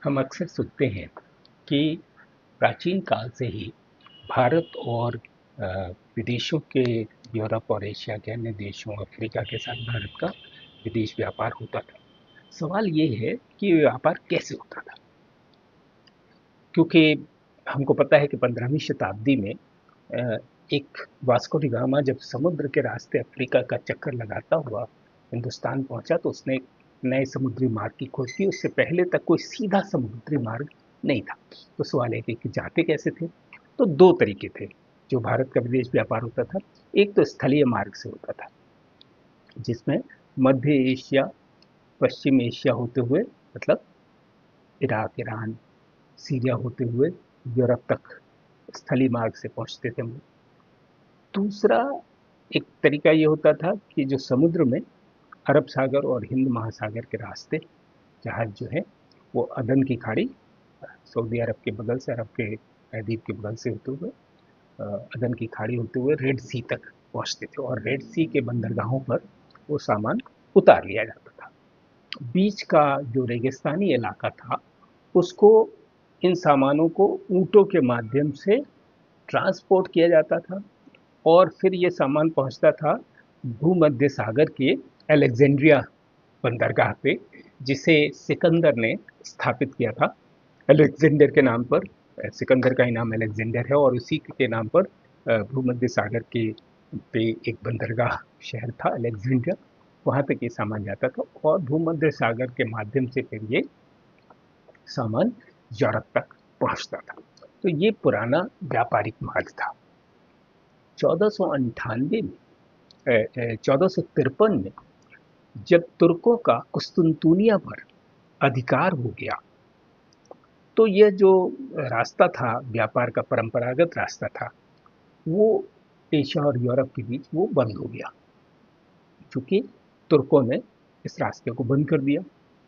हम अक्सर सुनते हैं कि प्राचीन काल से ही भारत और विदेशों के यूरोप और एशिया के अन्य देशों अफ्रीका के साथ भारत का विदेश व्यापार होता था। सवाल ये है कि व्यापार कैसे होता था, क्योंकि हमको पता है कि 15वीं शताब्दी में एक वास्को डी गामा जब समुद्र के रास्ते अफ्रीका का चक्कर लगाता हुआ हिंदुस्तान पहुंचा तो उसने एक नए समुद्री मार्ग की खोज की। उससे पहले तक कोई सीधा समुद्री मार्ग नहीं था। तो सवाल है कि जाते कैसे थे। तो दो तरीके थे जो भारत का विदेश व्यापार होता था। एक तो स्थलीय मार्ग से होता था, जिसमें मध्य एशिया, पश्चिम एशिया होते हुए, मतलब इराक, ईरान, सीरिया होते हुए यूरोप तक स्थलीय मार्ग से पहुंचते थे। दूसरा एक तरीका ये होता था कि जो समुद्र में अरब सागर और हिंद महासागर के रास्ते जहाज जो है वो अदन की खाड़ी, सऊदी अरब के बगल से, अरब के द्वीप के बगल से होते हुए अदन की खाड़ी होते हुए रेड सी तक पहुंचते थे और रेड सी के बंदरगाहों पर वो सामान उतार लिया जाता था। बीच का जो रेगिस्तानी इलाका था उसको, इन सामानों को ऊँटों के माध्यम से ट्रांसपोर्ट किया जाता था और फिर ये सामान पहुंचता था भूमध्य सागर के अलेक्जेंड्रिया बंदरगाह पे, जिसे सिकंदर ने स्थापित किया था। अलेक्जेंडर के नाम पर, सिकंदर का ही नाम अलेक्जेंडर है और उसी के नाम पर भूमध्य सागर के पे एक बंदरगाह शहर था अलेक्जेंड्रिया। वहाँ तक ये सामान जाता था और भूमध्य सागर के माध्यम से फिर ये सामान यूरोप तक पहुंचता था। तो ये पुराना व्यापारिक मार्ग था। 1498 में, 1453 में जब तुर्कों का कुस्तुनतुनिया पर अधिकार हो गया तो यह जो रास्ता था, व्यापार का परंपरागत रास्ता था, वो एशिया और यूरोप के बीच वो बंद हो गया, क्योंकि तुर्कों ने इस रास्ते को बंद कर दिया।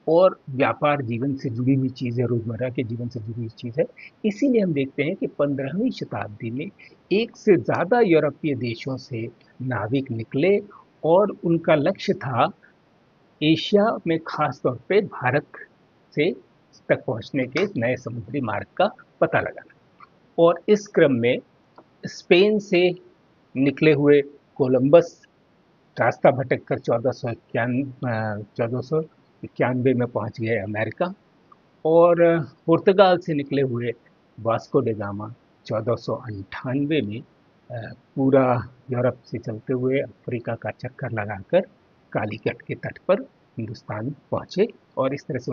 और व्यापार जीवन से जुड़ी हुई चीज़ है, रोजमर्रा के जीवन से जुड़ी हुई चीज़ है। इसीलिए हम देखते हैं कि 15वीं शताब्दी में एक से ज़्यादा यूरोपीय देशों से नाविक निकले और उनका लक्ष्य था एशिया में, खास तौर पे भारत से तक पहुंचने के नए समुद्री मार्ग का पता लगाना। और इस क्रम में स्पेन से निकले हुए कोलंबस रास्ता भटक कर 1491 में पहुंच गए अमेरिका। और पुर्तगाल से निकले हुए वास्को डे गामा 1498 में पूरा यूरोप से चलते हुए अफ्रीका का चक्कर लगाकर कालीकट के तट पर हिंदुस्तान पहुंचे और इस तरह से